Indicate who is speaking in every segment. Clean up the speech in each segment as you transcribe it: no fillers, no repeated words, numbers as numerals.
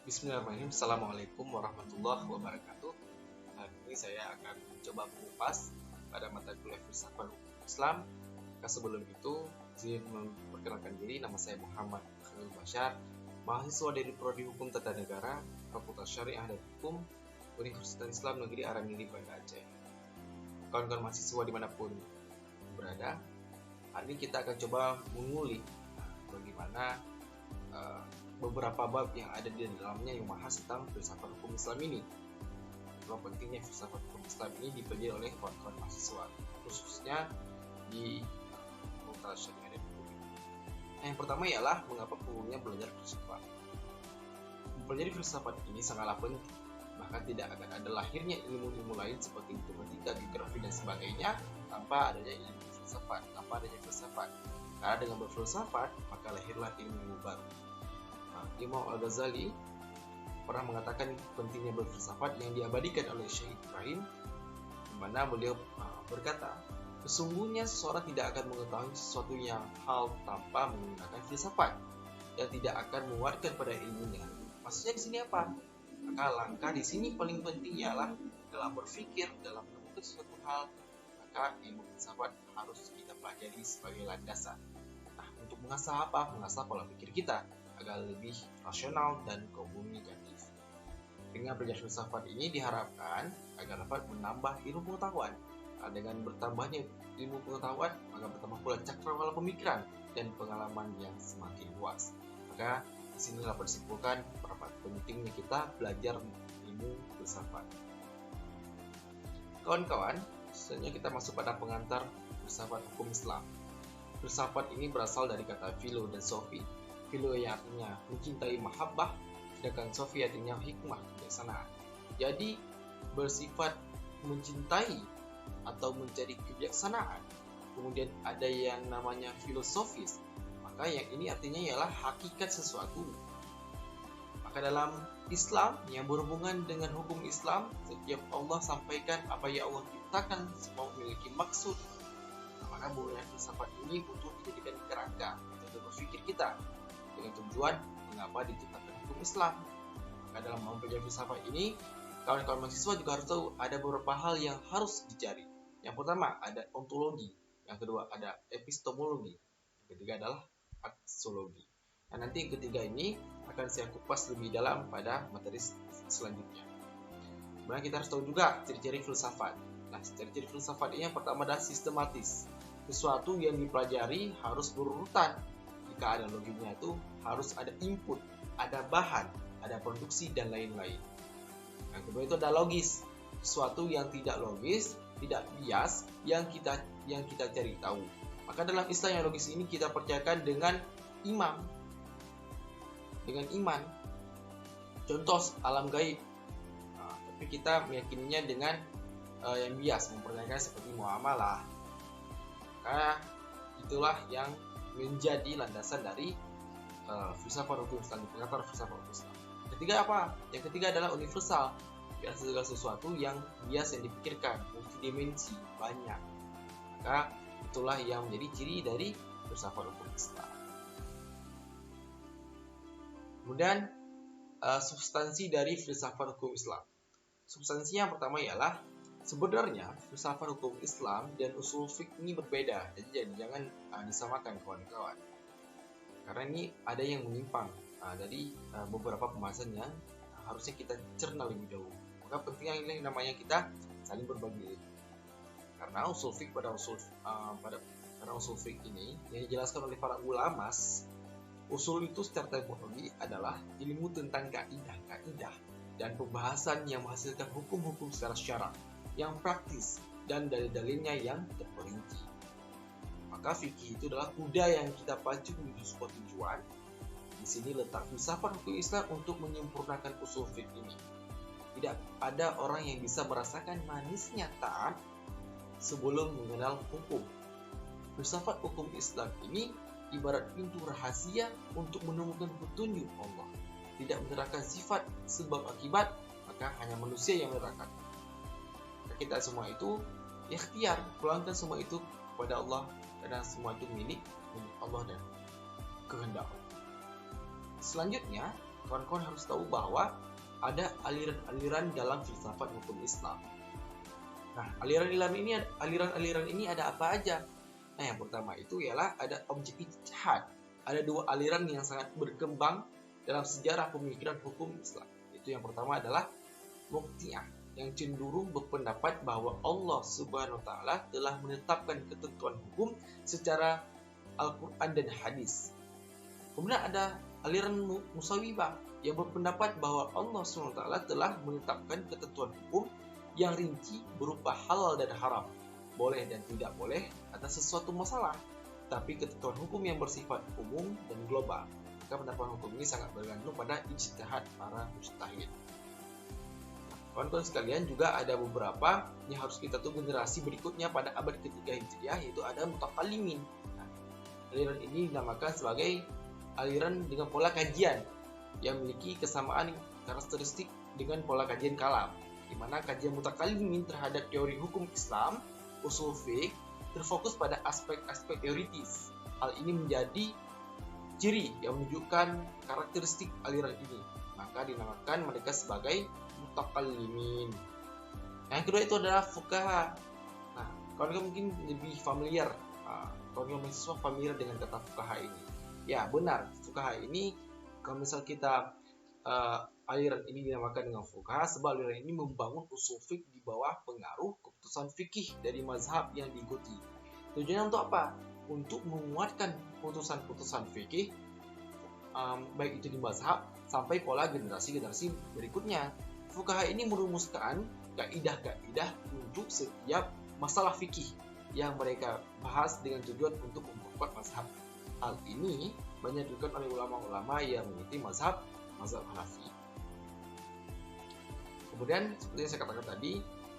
Speaker 1: Bismillahirrahmanirrahim. Assalamualaikum warahmatullahi wabarakatuh. Hari ini saya akan mencoba mengupas pada mata kuliah filsafat hukum Islam. Sebelum itu, izin memperkenalkan diri. Nama saya Muhammad Khalil Bashar, mahasiswa dari Prodi Hukum Tata Negara, Fakultas Syariah dan Hukum, Universitas Islam Negeri Aramili, Banda Aceh. Kawan-kawan mahasiswa dimanapun berada, hari ini kita akan coba mengulik bagaimana beberapa bab yang ada di dalamnya yang membahas tentang filsafat hukum Islam ini. Betapa pentingnya filsafat hukum Islam ini dipelajari oleh kawan-kawan mahasiswa, khususnya di Fakultas Syariah dan Hukum. Yang pertama ialah mengapa perlunya belajar filsafat. Mempelajari filsafat ini sangatlah penting, maka tidak akan ada lahirnya ilmu-ilmu lain seperti matematika, geografi dan sebagainya tanpa adanya ilmu filsafat, tanpa adanya filsafat. Karena dengan berfilsafat maka lahirlah ilmu baru. Imam Al-Ghazali pernah mengatakan pentingnya berfilsafat yang diabadikan oleh Syekh Ibrahim, di mana beliau berkata, sesungguhnya seseorang tidak akan mengetahui sesuatu yang hal tanpa menggunakan filsafat dan tidak akan menguatkan pada ilmunya. Maksudnya di sini apa? Maka langkah di sini paling penting ialah dalam berpikir, dalam menemukan sesuatu hal, maka ilmu filsafat harus kita pelajari sebagai landasan. Nah, untuk mengasah apa? Mengasah pola pikir kita agar lebih rasional dan komunikatif. Dengan belajar filsafat ini diharapkan agar dapat menambah ilmu pengetahuan. Dengan bertambahnya ilmu pengetahuan, maka bertambah pula cakrawala pemikiran dan pengalaman yang semakin luas. Maka di sini dapat disimpulkan berapa pentingnya kita belajar ilmu filsafat. Kawan-kawan, selanjutnya kita masuk pada pengantar filsafat hukum Islam. Filsafat ini berasal dari kata philo dan sofi. Philo yang artinya mencintai mahabbah, sedangkan sofi artinya hikmah, kebijaksanaan. Jadi bersifat mencintai atau mencari kebijaksanaan. Kemudian ada yang namanya filosofis, maka yang ini artinya ialah hakikat sesuatu. Maka dalam Islam yang berhubungan dengan hukum Islam, setiap Allah sampaikan apa yang Allah ciptakan semua memiliki maksud. Maka belajar filsafat ini untuk dijadikan kerangka untuk berpikir kita dengan tujuan mengapa diciptakan hukum Islam. Maka dalam mempelajari filsafat ini, kawan-kawan mahasiswa juga harus tahu ada beberapa hal yang harus dicari. Yang pertama ada ontologi, yang kedua ada epistemologi, yang ketiga adalah aksiologi. Nah, nanti yang ketiga ini akan saya kupas lebih dalam pada materi selanjutnya. Kemudian kita harus tahu juga ciri-ciri filsafat. Nah, ciri-ciri filsafat ini yang pertama adalah sistematis. Sesuatu yang dipelajari harus berurutan. Jika ada loginya itu harus ada input, ada bahan, ada produksi dan lain-lain. Yang kedua itu ada logis. Sesuatu yang tidak logis, tidak bias yang kita cari tahu. Maka dalam istilah yang logis ini kita percayakan dengan imam, dengan iman. Contoh alam gaib. Tapi kita meyakininya dengan yang bias, mempertanyakan seperti muamalah. Karena itulah yang menjadi landasan dari filsafat hukum Islam, pengantar filsafat hukum Islam. Ketiga apa? Yang ketiga adalah universal, segala sesuatu yang bias yang dipikirkan, multidimensi, banyak. Maka itulah yang menjadi ciri dari filsafat hukum Islam. Kemudian substansi dari filsafat hukum Islam. Substansi yang pertama ialah sebenarnya filsafat hukum Islam dan usul fiqh ini berbeda, jadi jangan disamakan kawan-kawan. Karena ini ada yang menyimpang dari beberapa pembahasan yang harusnya kita cerna lebih dahulu. Maka pentingnya ini namanya kita saling berbagi. Karena usul fiqh pada usul fiqh ini yang dijelaskan oleh para ulama, usul itu secara terminologi adalah ilmu tentang kaidah-kaidah dan pembahasan yang menghasilkan hukum-hukum secara syarak yang praktis dan dalil-dalilnya yang terperinci. Maka fikih itu adalah kuda yang kita pacu menuju sebuah tujuan. Di sini letak filsafat hukum Islam untuk menyempurnakan usul fikih ini. Tidak ada orang yang bisa merasakan manisnya taat sebelum mengenal hukum. Filsafat hukum Islam ini ibarat pintu rahasia untuk menemukan petunjuk Allah. Tidak menerangkan sifat sebab akibat, maka hanya manusia yang menerangkan. Kita semua itu ikhtiar, pulangkan semua itu kepada Allah, karena semua itu milik Allah dan kehendak. Selanjutnya kawan-kawan harus tahu bahwa ada aliran-aliran dalam filsafat hukum Islam. Nah, aliran-aliran ini ada apa aja? Nah, yang pertama itu ialah ada objek ijtihad. Ada dua aliran yang sangat berkembang dalam sejarah pemikiran hukum Islam. Itu yang pertama adalah Mu'taziliyah, yang cenderung berpendapat bahwa Allah Subhanahu wa taala telah menetapkan ketentuan hukum secara Al-Qur'an dan hadis. Kemudian ada aliran Musawwibah yang berpendapat bahwa Allah Subhanahu wa taala telah menetapkan ketentuan hukum yang rinci berupa halal dan haram, boleh dan tidak boleh atas sesuatu masalah, tapi ketentuan hukum yang bersifat umum dan global. Maka penerapan hukum ini sangat bergantung pada ijtihad para mujtahid. Kawan-kawan sekalian, juga ada beberapa yang harus kita tunggu generasi berikutnya pada abad ketiga Hijriah, yaitu ada mutakallimin. Nah, aliran ini dinamakan sebagai aliran dengan pola kajian yang memiliki kesamaan karakteristik dengan pola kajian kalam, di mana kajian mutakallimin terhadap teori hukum Islam, usul fiqh, terfokus pada aspek-aspek teoritis. Hal ini menjadi ciri yang menunjukkan karakteristik aliran ini, maka dinamakan mereka sebagai mutakallimin. Yang kedua itu adalah fuqaha. Nah, kawan-kawan mungkin lebih familiar, kawan-kawan mahasiswa familiar dengan kata fuqaha ini. Ya, benar, fuqaha ini kalau misal kita aliran ini dinamakan dengan fuqaha sebab aliran ini membangun usul fiqh di bawah pengaruh keputusan fikih dari mazhab yang diikuti. Tujuannya untuk apa? Untuk menguatkan putusan-putusan fikih, baik itu di mazhab sampai pola generasi-generasi berikutnya. Fuqaha ini merumuskan kaidah-kaidah untuk setiap masalah fikih yang mereka bahas dengan tujuan untuk memperkuat mazhab. Hal ini banyak dilakukan oleh ulama-ulama yang mengikuti mazhab Hanafi. Kemudian seperti yang saya katakan tadi,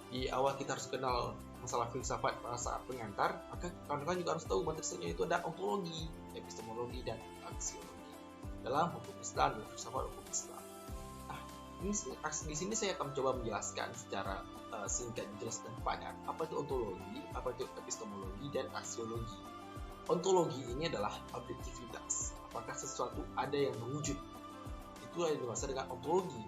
Speaker 1: di awal kita harus kenal masalah filsafat pada saat pengantar, maka kawan-kawan juga harus tahu materinya itu ada ontologi, epistemologi, dan aksiologi dalam hukum Islam dan filsafat hukum Islam. Nah, di sini saya akan mencoba menjelaskan secara singkat, jelas dan padat apa itu ontologi, apa itu epistemologi, dan aksiologi. Ontologi ini adalah objektivitas, apakah sesuatu ada yang berwujud, itulah yang dimaksud dengan ontologi.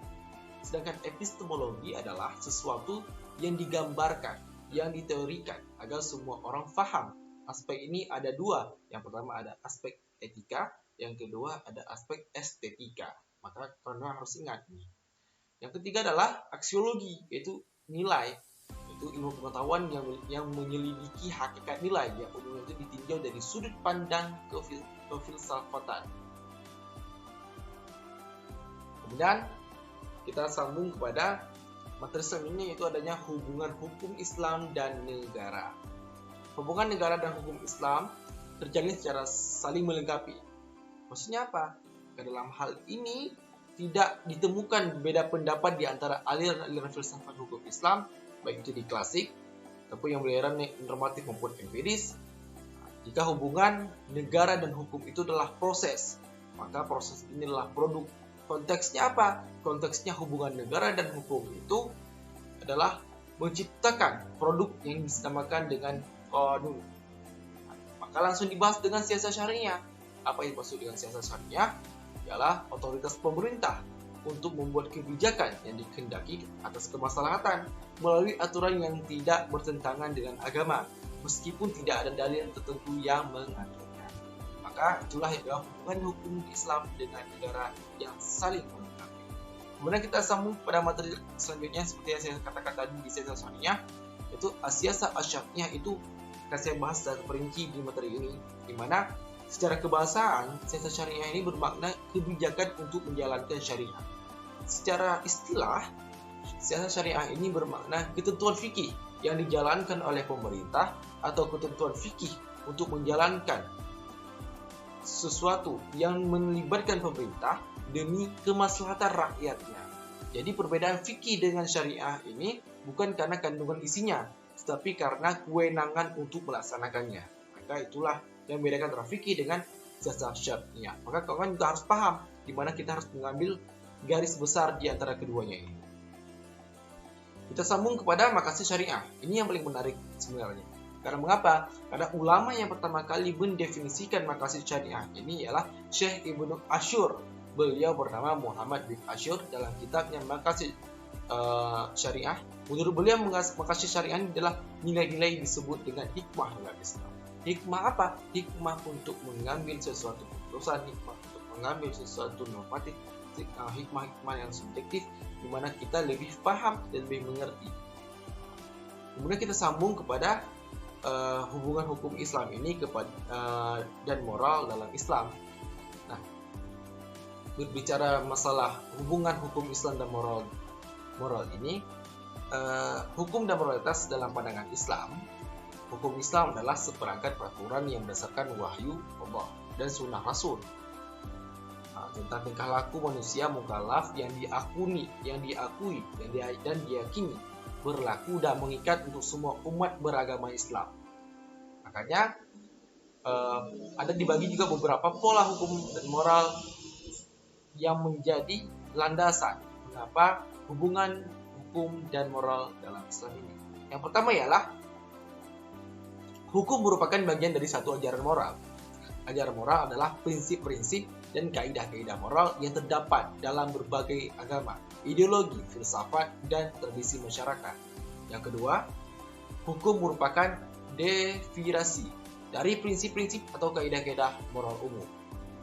Speaker 1: Sedangkan epistemologi adalah sesuatu yang digambarkan, yang diteorikan agar semua orang paham. Aspek ini ada dua. Yang pertama ada aspek etika, yang kedua ada aspek estetika. Maka kalian harus ingat ini. Yang ketiga adalah aksiologi, yaitu nilai. Itu ilmu pengetahuan yang menyelidiki hakikat nilai yang umumnya itu ditinjau dari sudut pandang kefilsafatan. Kemudian kita sambung kepada materi selanjutnya, yaitu adanya hubungan hukum Islam dan negara. Hubungan negara dan hukum Islam terjalin secara saling melengkapi. Maksudnya apa? Dalam hal ini tidak ditemukan beda pendapat di antara aliran-aliran filsafat hukum Islam, baik itu di klasik ataupun yang beraliran normatif maupun empiris. Jika hubungan negara dan hukum itu adalah proses, maka proses ini adalah produk. Konteksnya apa? Konteksnya hubungan negara dan hukum itu adalah menciptakan produk yang disamakan dengan qanun. Maka langsung dibahas dengan siasat syariah. Apa yang dimaksud dengan siasat syariah? Ialah otoritas pemerintah untuk membuat kebijakan yang dikehendaki atas kemaslahatan melalui aturan yang tidak bertentangan dengan agama, meskipun tidak ada dalil tertentu yang mengaturnya. Maka itulah yang adalah hubungan hukum Islam dengan negara yang saling melengkapi. Kemudian kita sambung pada materi selanjutnya seperti yang saya katakan tadi di siasat syariah, yaitu siasat syariah. Itu akan saya bahas secara perinci di materi ini, di mana secara kebahasaan siasat syariah ini bermakna kebijakan untuk menjalankan syariah. Secara istilah, siasat syariah ini bermakna ketentuan fikih yang dijalankan oleh pemerintah atau ketentuan fikih untuk menjalankan sesuatu yang melibatkan pemerintah demi kemaslahatan rakyatnya. Jadi perbedaan fikih dengan syariah ini bukan karena kandungan isinya, tetapi karena kewenangan untuk melaksanakannya. Maka itulah yang membedakan antara fikih dengan siasat syariah. Maka kawan juga harus paham di mana kita harus mengambil garis besar di antara keduanya ini. Kita sambung kepada maqasid syariah. Ini yang paling menarik sebenarnya. Karena mengapa? Karena ulama yang pertama kali mendefinisikan maqasid syariah ini ialah Syekh Ibnu Asyur beliau bernama Muhammad bin Asyur dalam kitabnya Maqasid Syariah. Menurut beliau, Maqasid Syariah ini adalah nilai-nilai disebut dengan hikmah dalam Islam. Hikmah apa? Hikmah untuk mengambil sesuatu keputusan, hikmah untuk mengambil sesuatu normatif, hikmah-hikmah yang subjektif, di mana kita lebih paham dan lebih mengerti. Kemudian kita sambung kepada hubungan hukum Islam ini dan moral dalam Islam. Nah, berbicara masalah hubungan hukum Islam dan moral ini, hukum dan moralitas dalam pandangan Islam, hukum Islam adalah seperangkat peraturan yang berdasarkan wahyu Allah dan sunnah Rasul. Tentang tingkah laku manusia mukallaf yang diakui dan diyakini berlaku dan mengikat untuk semua umat beragama Islam. Makanya ada dibagi juga beberapa pola hukum dan moral yang menjadi landasan mengapa hubungan hukum dan moral dalam Islam ini. Yang pertama ialah hukum merupakan bagian dari satu ajaran moral. Ajaran moral adalah prinsip-prinsip dan kaidah-kaidah moral yang terdapat dalam berbagai agama, ideologi, filsafat, dan tradisi masyarakat. Yang kedua, hukum merupakan derivasi dari prinsip-prinsip atau kaidah-kaidah moral umum.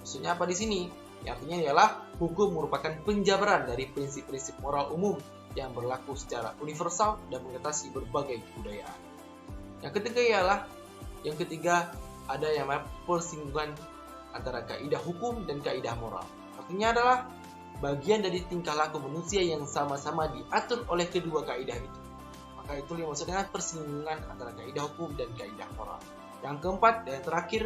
Speaker 1: Maksudnya apa di sini? Artinya ialah hukum merupakan penjabaran dari prinsip-prinsip moral umum yang berlaku secara universal dan mengatasi berbagai kebudayaan. Yang ketiga ada yang namanya persinggungan antara kaidah hukum dan kaidah moral. Artinya adalah bagian dari tingkah laku manusia yang sama-sama diatur oleh kedua kaidah itu. Maka itu yang maksud dengan persinggungan antara kaidah hukum dan kaidah moral. Yang keempat dan terakhir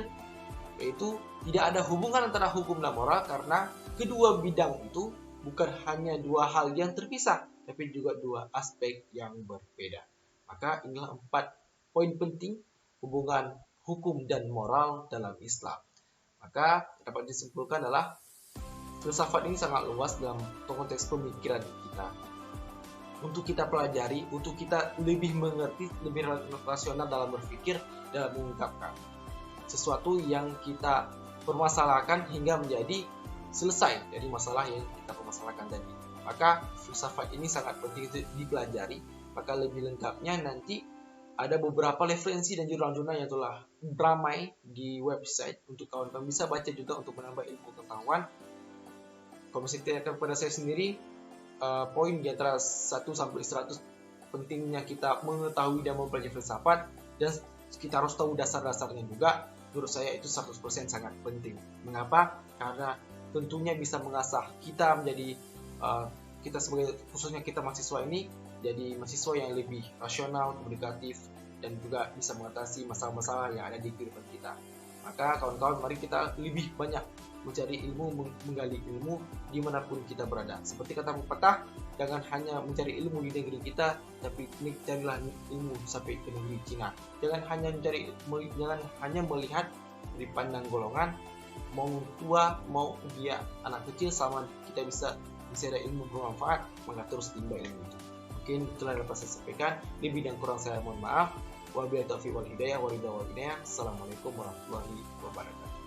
Speaker 1: yaitu tidak ada hubungan antara hukum dan moral karena kedua bidang itu bukan hanya dua hal yang terpisah, tapi juga dua aspek yang berbeda. Maka inilah 4 poin penting hubungan hukum dan moral dalam Islam. Maka dapat disimpulkan adalah filsafat ini sangat luas dalam konteks pemikiran kita. Untuk kita pelajari, untuk kita lebih mengerti, lebih rasional dalam berpikir, dalam mengungkapkan sesuatu yang kita permasalahkan hingga menjadi selesai dari masalah yang kita permasalahkan tadi. Maka filsafat ini sangat penting untuk dipelajari. Maka lebih lengkapnya nanti ada beberapa referensi dan jurnal-jurnal yang telah ramai di website untuk kawan-kawan bisa baca juga untuk menambah ilmu pengetahuan. Kalau misalnya kepada saya sendiri, poin di antara 1 sampai 100 pentingnya kita mengetahui dan mempelajari filsafat, dan kita harus tahu dasar-dasarnya juga. Menurut saya itu 100% sangat penting. Mengapa? Karena tentunya bisa mengasah kita menjadi kita sebagai khususnya kita mahasiswa ini jadi mahasiswa yang lebih rasional, komunikatif, dan juga bisa mengatasi masalah-masalah yang ada di kehidupan kita. Maka kawan-kawan, mari kita lebih banyak mencari ilmu, menggali ilmu dimanapun kita berada. Seperti kata pepatah, jangan hanya mencari ilmu di negeri kita, tapi carilah ilmu sampai ke negeri Cina. Jangan hanya melihat dari pandang golongan, mau tua, mau dia anak kecil, sama kita bisa ada ilmu bermanfaat, maka terus timba ilmu itu. Mungkin itulah yang dapat saya sampaikan. Lebih dan kurang saya mohon maaf. Wabillahi taufiq wal hidayah. Assalamualaikum warahmatullahi wabarakatuh.